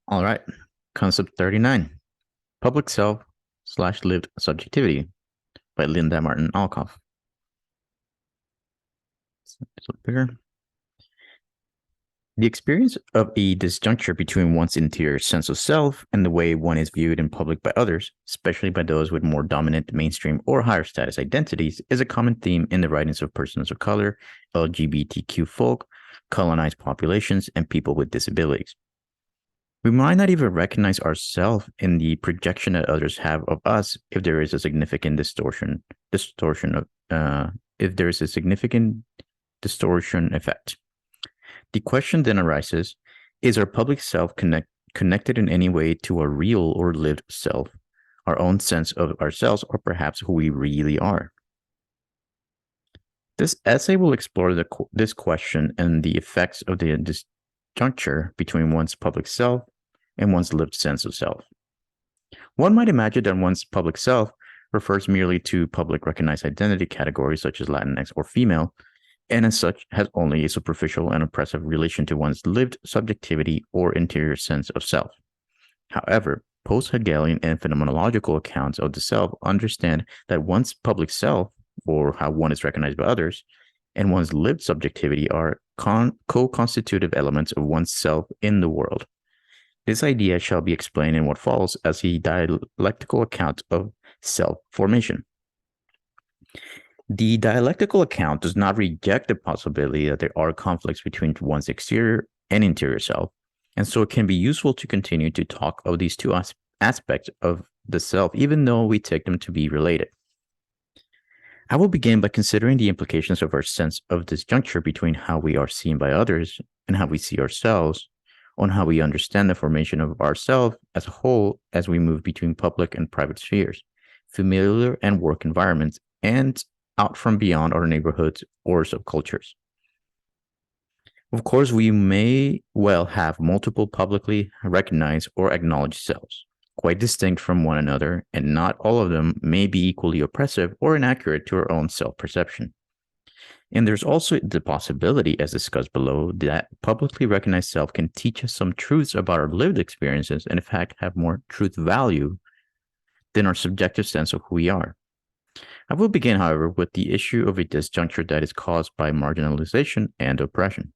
All right. Concept 39. Public self slash lived subjectivity by Linda Martin Alcoff. It's a bigger. The experience of a disjuncture between one's interior sense of self and the way one is viewed in public by others, especially by those with more dominant mainstream or higher status identities, is a common theme in the writings of persons of color, LGBTQ folk, colonized populations, and people with disabilities. We might not even recognize ourselves in the projection that others have of us if there is a significant distortion of if there is a significant distortion effect. The question then arises, is our public self connected in any way to our real or lived self, our own sense of ourselves, or perhaps who we really are? This essay will explore this question and the effects of the disjuncture between one's public self and one's lived sense of self. One might imagine that one's public self refers merely to public recognized identity categories such as Latinx or female, and as such has only a superficial and oppressive relation to one's lived subjectivity or interior sense of self. However, post-Hegelian and phenomenological accounts of the self understand that one's public self, or how one is recognized by others, and one's lived subjectivity are co-constitutive elements of one's self in the world. This idea shall be explained in what follows as a dialectical account of self-formation. The dialectical account does not reject the possibility that there are conflicts between one's exterior and interior self, and so it can be useful to continue to talk of these two aspects of the self, even though we take them to be related. I will begin by considering the implications of our sense of disjuncture between how we are seen by others and how we see ourselves, on how we understand the formation of ourself as a whole as we move between public and private spheres, familiar and work environments, and out from beyond our neighborhoods or subcultures. Of course, we may well have multiple publicly recognized or acknowledged selves, quite distinct from one another, and not all of them may be equally oppressive or inaccurate to our own self-perception. And there's also the possibility, as discussed below, that publicly recognized self can teach us some truths about our lived experiences and in fact have more truth value than our subjective sense of who we are. I will begin, however, with the issue of a disjuncture that is caused by marginalization and oppression.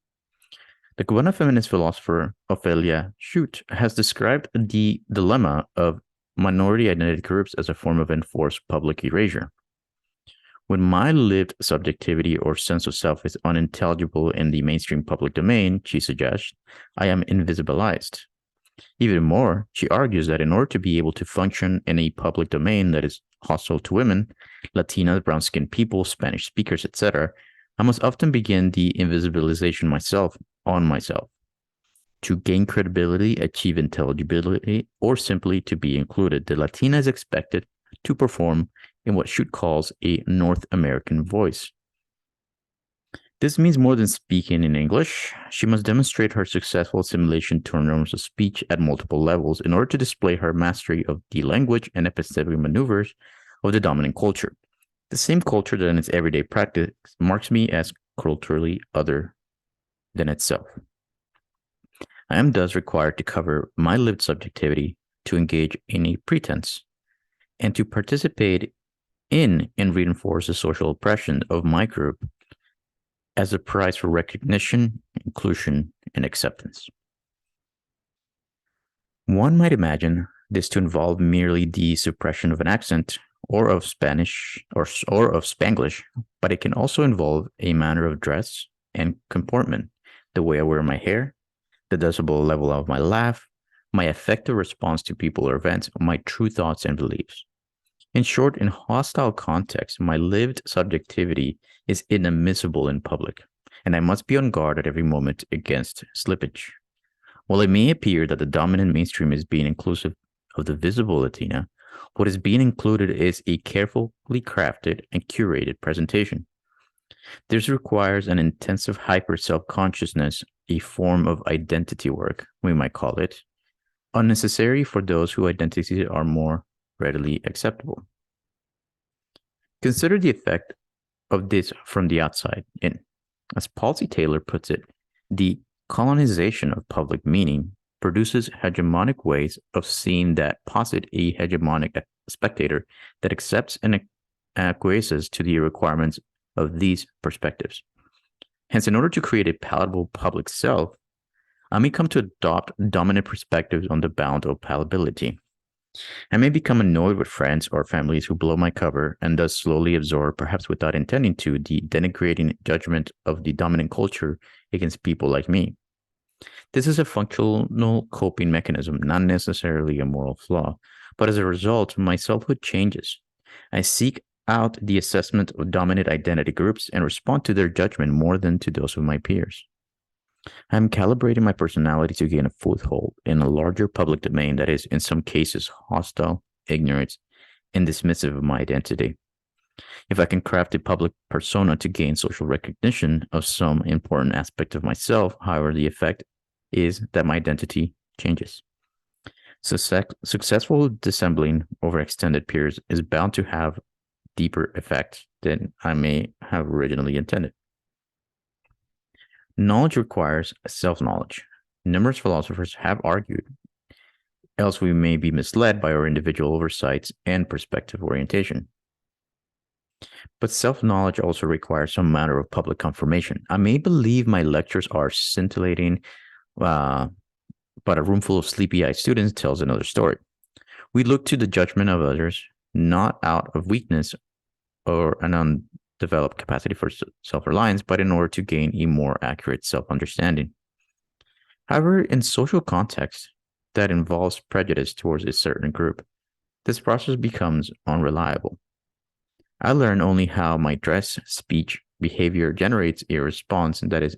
The Cubana feminist philosopher Ofelia Schutt has described the dilemma of minority identity groups as a form of enforced public erasure. When my lived subjectivity or sense of self is unintelligible in the mainstream public domain, she suggests, I am invisibilized. Even more, she argues that in order to be able to function in a public domain that is hostile to women, Latinas, brown-skinned people, Spanish speakers, etc., I must often begin the invisibilization on myself. To gain credibility, achieve intelligibility, or simply to be included, the Latina is expected to perform in what Schutt calls a North American voice. This means more than speaking in English. She must demonstrate her successful assimilation to her norms of speech at multiple levels in order to display her mastery of the language and epistemic maneuvers of the dominant culture. The same culture that in its everyday practice marks me as culturally other than itself. I am thus required to cover my lived subjectivity, to engage in a pretense, and to participate in and reinforce the social oppression of my group as a price for recognition, inclusion, and acceptance. One might imagine this to involve merely the suppression of an accent or of Spanish or of Spanglish, but it can also involve a manner of dress and comportment, the way I wear my hair, the decibel level of my laugh, my effective response to people or events, my true thoughts and beliefs. In short, in hostile contexts, my lived subjectivity is inadmissible in public, and I must be on guard at every moment against slippage. While it may appear that the dominant mainstream is being inclusive of the visible Latina, what is being included is a carefully crafted and curated presentation. This requires an intensive hyper-self-consciousness, a form of identity work, we might call it, unnecessary for those whose identities are more readily acceptable. Consider the effect of this from the outside in. As Paul C. Taylor puts it, the colonization of public meaning produces hegemonic ways of seeing that posit a hegemonic spectator that accepts and acquiesces to the requirements of these perspectives. Hence, in order to create a palatable public self, I may come to adopt dominant perspectives on the bound of palatability. I may become annoyed with friends or families who blow my cover and thus slowly absorb, perhaps without intending to, the denigrating judgment of the dominant culture against people like me. This is a functional coping mechanism, not necessarily a moral flaw, but as a result, my selfhood changes. I seek out the assessment of dominant identity groups and respond to their judgment more than to those of my peers. I am calibrating my personality to gain a foothold in a larger public domain that is, in some cases, hostile, ignorant, and dismissive of my identity. If I can craft a public persona to gain social recognition of some important aspect of myself, however, the effect is that my identity changes. Successful dissembling over extended periods is bound to have deeper effect than I may have originally intended. Knowledge requires self-knowledge. Numerous philosophers have argued, else we may be misled by our individual oversights and perspective orientation. But self-knowledge also requires some matter of public confirmation. I may believe my lectures are scintillating, but a room full of sleepy-eyed students tells another story. We look to the judgment of others, not out of weakness or an undeveloped capacity for self-reliance, but in order to gain a more accurate self-understanding. However, in social context that involves prejudice towards a certain group, this process becomes unreliable. I learn only how my dress, speech, behavior generates a response that is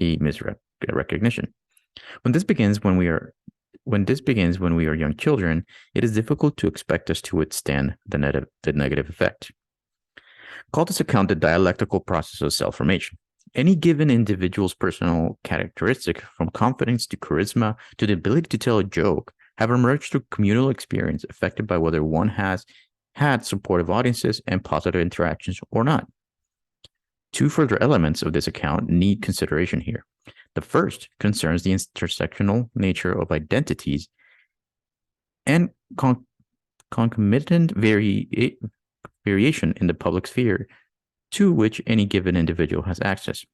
a misrecognition. When this begins when we are young children, it is difficult to expect us to withstand the negative effect. Call this account the dialectical process of self-formation. Any given individual's personal characteristic, from confidence to charisma to the ability to tell a joke, have emerged through communal experience affected by whether one has had supportive audiences and positive interactions or not. Two further elements of this account need consideration here. The first concerns the intersectional nature of identities and concomitant variation in the public sphere to which any given individual has access.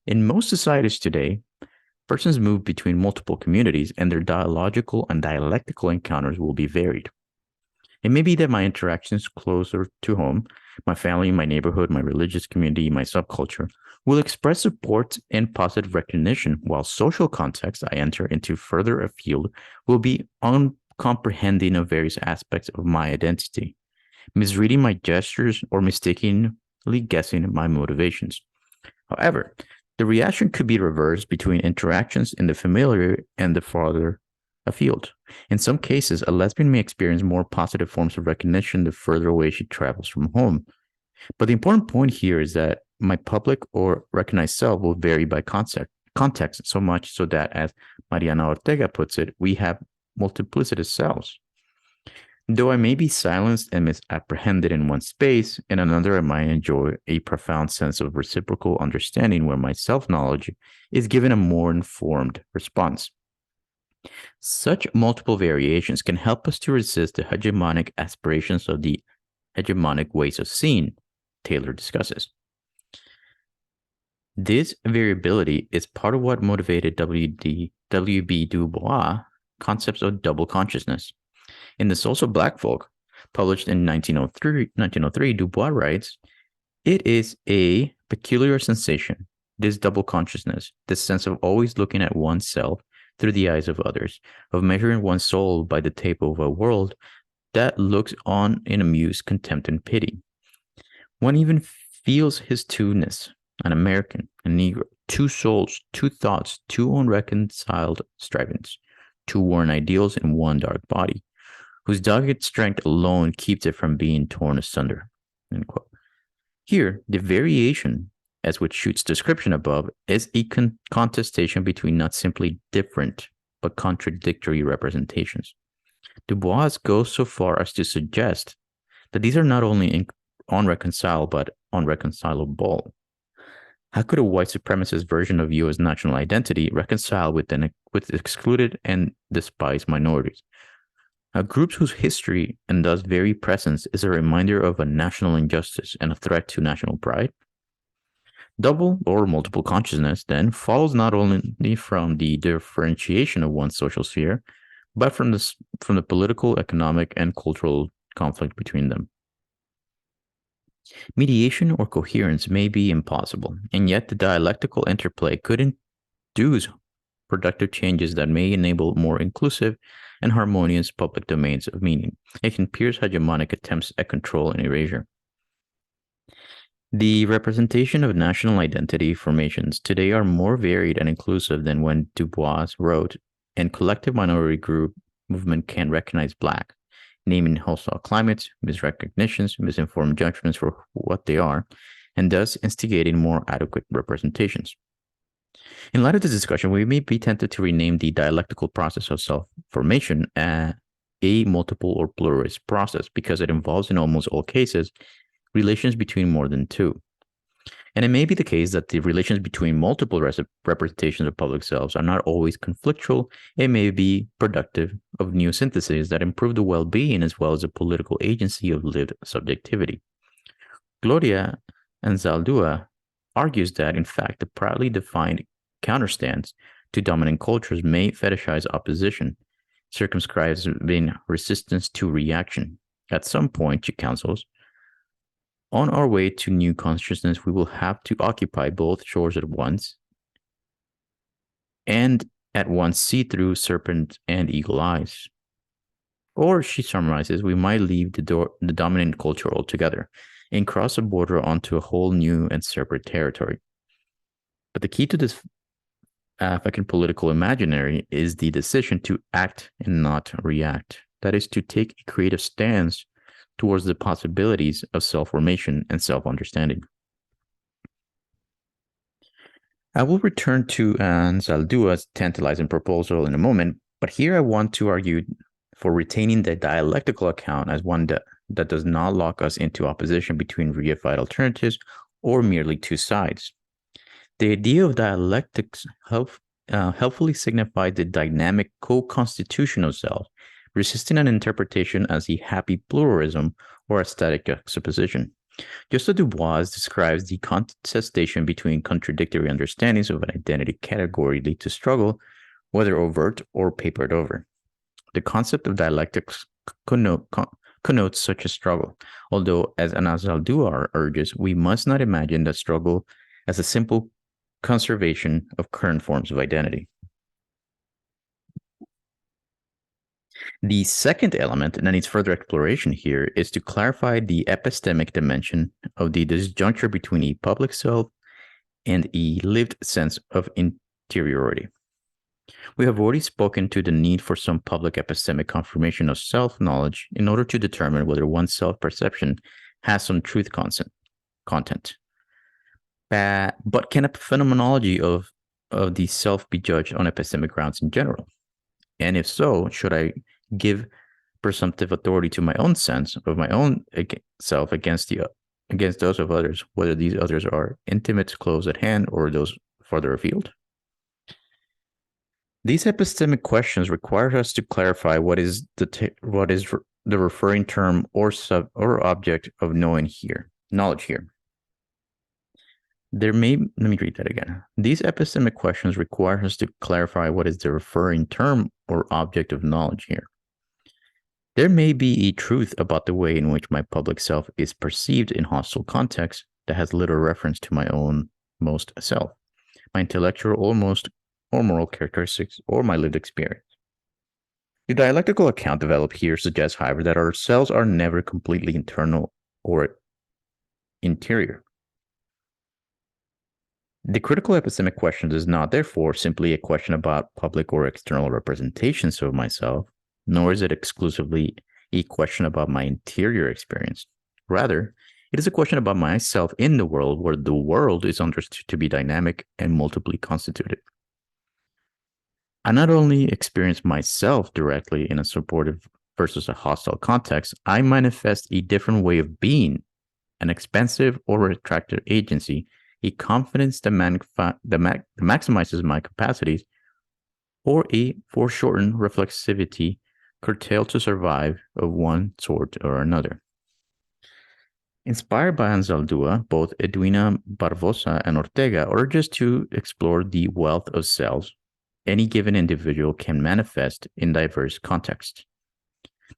In most societies today, persons move between multiple communities and their dialogical and dialectical encounters will be varied. It may be that my interactions closer to home, my family, my neighborhood, my religious community, my subculture, will express support and positive recognition, while social contexts I enter into further afield will be uncomprehending of various aspects of my identity, misreading my gestures or mistakenly guessing my motivations. However, the reaction could be reversed between interactions in the familiar and the farther afield. In some cases, a lesbian may experience more positive forms of recognition the further away she travels from home. But the important point here is that my public or recognized self will vary by context so much so that, as Mariana Ortega puts it, we have multiplicitous selves. Though I may be silenced and misapprehended in one space, in another I might enjoy a profound sense of reciprocal understanding where my self-knowledge is given a more informed response. Such multiple variations can help us to resist the hegemonic aspirations of the hegemonic ways of seeing Taylor discusses. This variability is part of what motivated W.B. Du Bois' concepts of double consciousness. In The Souls of Black Folk, published in 1903, Du Bois writes, "It is a peculiar sensation, this double consciousness, this sense of always looking at oneself through the eyes of others, of measuring one's soul by the tape of a world that looks on in amused contempt and pity. One even feels his two-ness, an American, a Negro, two souls, two thoughts, two unreconciled strivings, two worn ideals in one dark body, whose dogged strength alone keeps it from being torn asunder." End quote. Here, the variation, as with Schutz's description above, is a contestation between not simply different, but contradictory representations. Du Bois goes so far as to suggest that these are not only unreconciled, but unreconcilable. How could a white supremacist version of you as national identity reconcile with excluded and despised minorities? Groups whose history and thus very presence is a reminder of a national injustice and a threat to national pride? Double or multiple consciousness, then, follows not only from the differentiation of one's social sphere, but from the political, economic, and cultural conflict between them. Mediation or coherence may be impossible, and yet the dialectical interplay could induce productive changes that may enable more inclusive and harmonious public domains of meaning. It can pierce hegemonic attempts at control and erasure. The representation of national identity formations today are more varied and inclusive than when Du Bois wrote, and collective minority group movement can recognize Black, naming hostile climates, misrecognitions, misinformed judgments for what they are, and thus instigating more adequate representations. In light of this discussion, we may be tempted to rename the dialectical process of self-formation a multiple or pluralist process because it involves, in almost all cases, relations between more than two. And it may be the case that the relations between multiple representations of public selves are not always conflictual. It may be productive of new syntheses that improve the well-being as well as the political agency of lived subjectivity. Gloria Anzaldúa argues that, in fact, the proudly defined counterstance to dominant cultures may fetishize opposition, circumscribing resistance to reaction. At some point, she counsels, on our way to new consciousness, we will have to occupy both shores at once and at once see through serpent and eagle eyes. Or, she summarizes, we might leave the dominant culture altogether and cross a border onto a whole new and separate territory. But the key to this fucking political imaginary is the decision to act and not react. That is, to take a creative stance towards the possibilities of self-formation and self-understanding. I will return to Anzaldúa's tantalizing proposal in a moment, but here I want to argue for retaining the dialectical account as one that does not lock us into opposition between reified alternatives or merely two sides. The idea of dialectics helpfully signifies the dynamic co-constitution of self, resisting an interpretation as a happy pluralism or a static juxtaposition. Just as Du Bois describes the contestation between contradictory understandings of an identity category lead to struggle, whether overt or papered over. The concept of dialectics connotes such a struggle, although, as Anzaldúa urges, we must not imagine the struggle as a simple conservation of current forms of identity. The second element that needs further exploration here is to clarify the epistemic dimension of the disjuncture between a public self and a lived sense of interiority. We have already spoken to the need for some public epistemic confirmation of self-knowledge in order to determine whether one's self-perception has some truth content. But can a phenomenology of the self be judged on epistemic grounds in general? And if so, should I give presumptive authority to my own sense of my own self against those of others, whether these others are intimate, close at hand, or those farther afield? These epistemic questions require us to clarify what is the referring term or object of knowledge here. Let me read that again. These epistemic questions require us to clarify what is the referring term or object of knowledge here. There may be a truth about the way in which my public self is perceived in hostile contexts that has little reference to my own most self, my intellectual or moral characteristics, or my lived experience. The dialectical account developed here suggests, however, that our selves are never completely internal or interior. The critical epistemic question is not, therefore, simply a question about public or external representations of myself, nor is it exclusively a question about my interior experience. Rather, it is a question about myself in the world, where the world is understood to be dynamic and multiply constituted. I not only experience myself directly in a supportive versus a hostile context, I manifest a different way of being, an expansive or retracted agency, a confidence that maximizes my capacities, or a foreshortened reflexivity curtailed to survive of one sort or another. Inspired by Anzaldúa, both Edwina Barbosa and Ortega urge us to explore the wealth of selves any given individual can manifest in diverse contexts.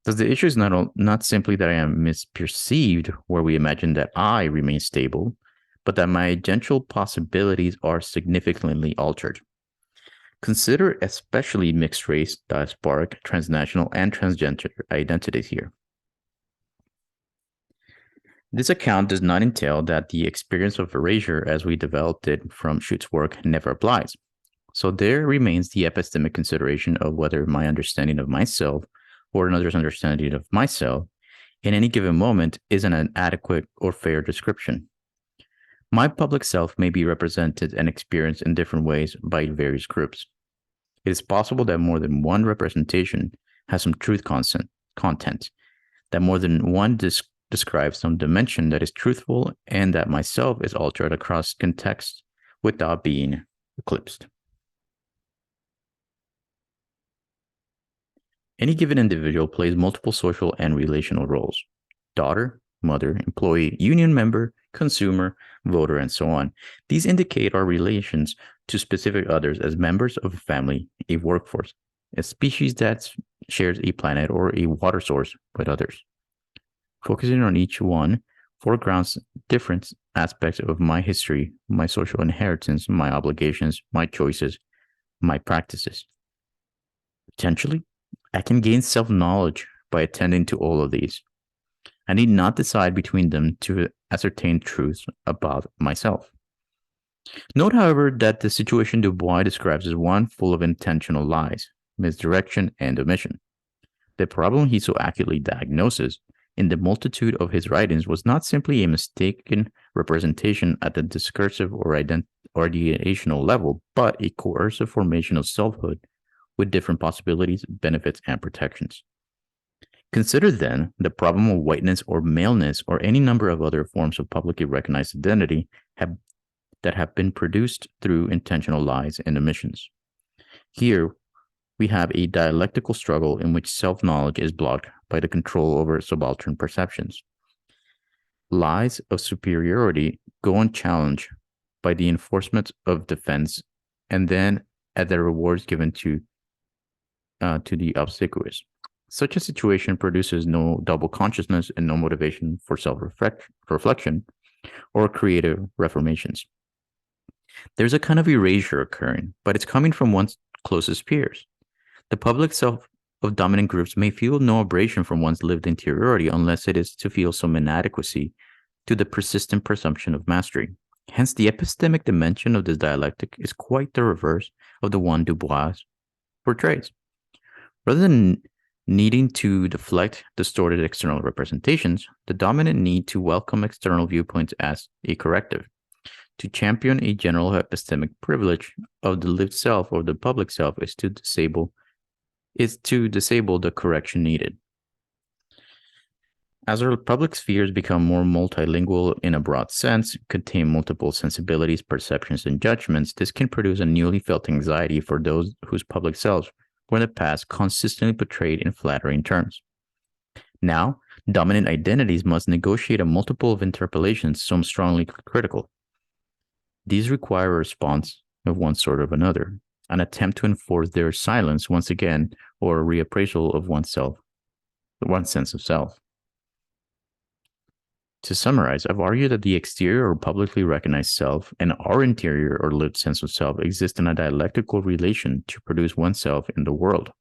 Thus, the issue is not simply that I am misperceived, where we imagine that I remain stable, but that my agential possibilities are significantly altered. Consider especially mixed race, diasporic, transnational, and transgender identities here. This account does not entail that the experience of erasure as we developed it from Schutz's work never applies. So there remains the epistemic consideration of whether my understanding of myself or another's understanding of myself in any given moment is an adequate or fair description. My public self may be represented and experienced in different ways by various groups. It is possible that more than one representation has some truth content, that more than one describes some dimension that is truthful, and that myself is altered across contexts without being eclipsed. Any given individual plays multiple social and relational roles: daughter, mother, employee, union member, consumer, voter, and so on. These indicate our relations to specific others as members of a family, a workforce, a species that shares a planet or a water source with others. Focusing on each one foregrounds different aspects of my history, my social inheritance, my obligations, my choices, my practices. Potentially, I can gain self-knowledge by attending to all of these. I need not decide between them to ascertain truths about myself. Note, however, that the situation Du Bois describes is one full of intentional lies, misdirection, and omission. The problem he so accurately diagnoses in the multitude of his writings was not simply a mistaken representation at the discursive or ideational level, but a coercive formation of selfhood with different possibilities, benefits, and protections. Consider then the problem of whiteness or maleness or any number of other forms of publicly recognized identity that have been produced through intentional lies and omissions. Here, we have a dialectical struggle in which self-knowledge is blocked by the control over subaltern perceptions. Lies of superiority go unchallenged by the enforcement of defense, and then at the rewards given to the obsequious. Such a situation produces no double consciousness and no motivation for self-reflection or creative reformations. There's a kind of erasure occurring, but it's coming from one's closest peers. The public self of dominant groups may feel no abrasion from one's lived interiority unless it is to feel some inadequacy to the persistent presumption of mastery. Hence, the epistemic dimension of this dialectic is quite the reverse of the one Du Bois portrays. Rather than needing to deflect distorted external representations, the dominant need to welcome external viewpoints as a corrective, to champion a general epistemic privilege of the lived self or the public self is to disable the correction needed. As our public spheres become more multilingual in a broad sense, contain multiple sensibilities, perceptions, and judgments, this can produce a newly felt anxiety for those whose public selves were in the past consistently portrayed in flattering terms. Now, dominant identities must negotiate a multiple of interpolations, some strongly critical. These require a response of one sort or another, an attempt to enforce their silence once again, or a reappraisal of one's sense of self. To summarize, I've argued that the exterior or publicly recognized self and our interior or lived sense of self exist in a dialectical relation to produce oneself in the world.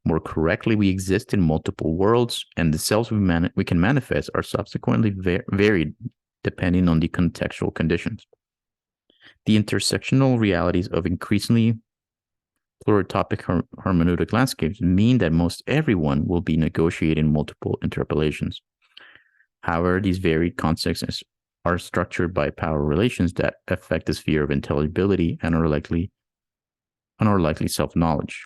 More correctly, we exist in multiple worlds, and the selves we can manifest are subsequently varied depending on the contextual conditions. The intersectional realities of increasingly pluritopic hermeneutic landscapes mean that most everyone will be negotiating multiple interpolations. However, these varied contexts are structured by power relations that affect the sphere of intelligibility and are likely self-knowledge.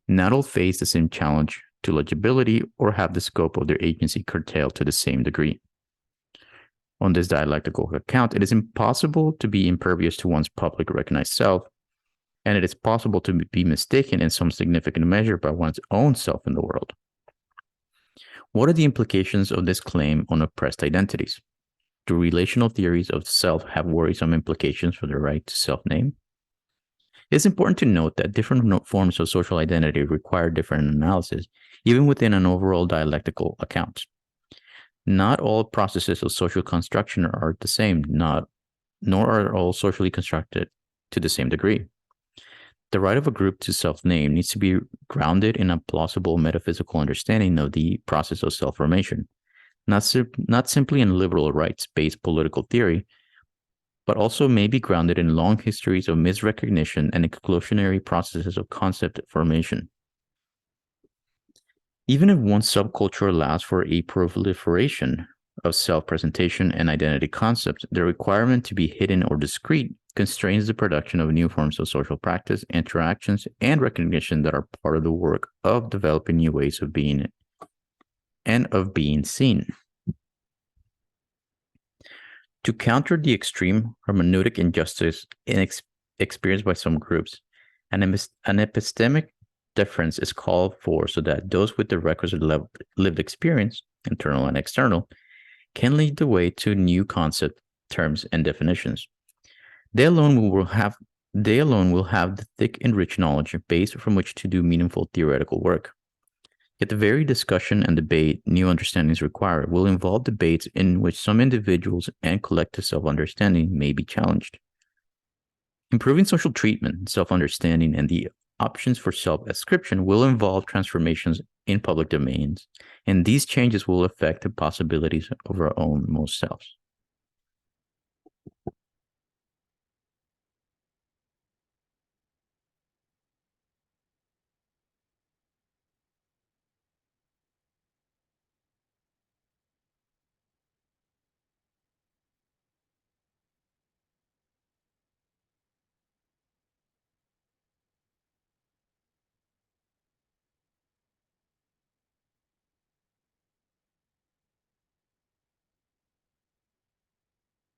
Not all face the same challenge to legibility or have the scope of their agency curtailed to the same degree. on this dialectical account, it is impossible to be impervious to one's public recognized self, and it is possible to be mistaken in some significant measure by one's own self in the world. What are the implications of this claim on oppressed identities? Do relational theories of self have worrisome implications for the right to self-name? It's important to note that different forms of social identity require different analysis, even within an overall dialectical account. Not all processes of social construction are the same, nor are all socially constructed to the same degree. The right of a group to self-name needs to be grounded in a plausible metaphysical understanding of the process of self-formation, not simply in liberal rights-based political theory, but also may be grounded in long histories of misrecognition and exclusionary processes of concept formation. Even if one subculture allows for a proliferation of self-presentation and identity concepts, the requirement to be hidden or discrete constrains the production of new forms of social practice, interactions, and recognition that are part of the work of developing new ways of being and of being seen. To counter the extreme hermeneutic injustice experienced by some groups, an epistemic difference is called for so that those with the requisite lived experience, internal and external, can lead the way to new concept, terms, and definitions. They alone will have the thick and rich knowledge base from which to do meaningful theoretical work. Yet the very discussion and debate new understandings require will involve debates in which some individuals and collective self-understanding may be challenged. Improving social treatment, self-understanding, and the options for self-ascription will involve transformations in public domains, and these changes will affect the possibilities of our own most selves.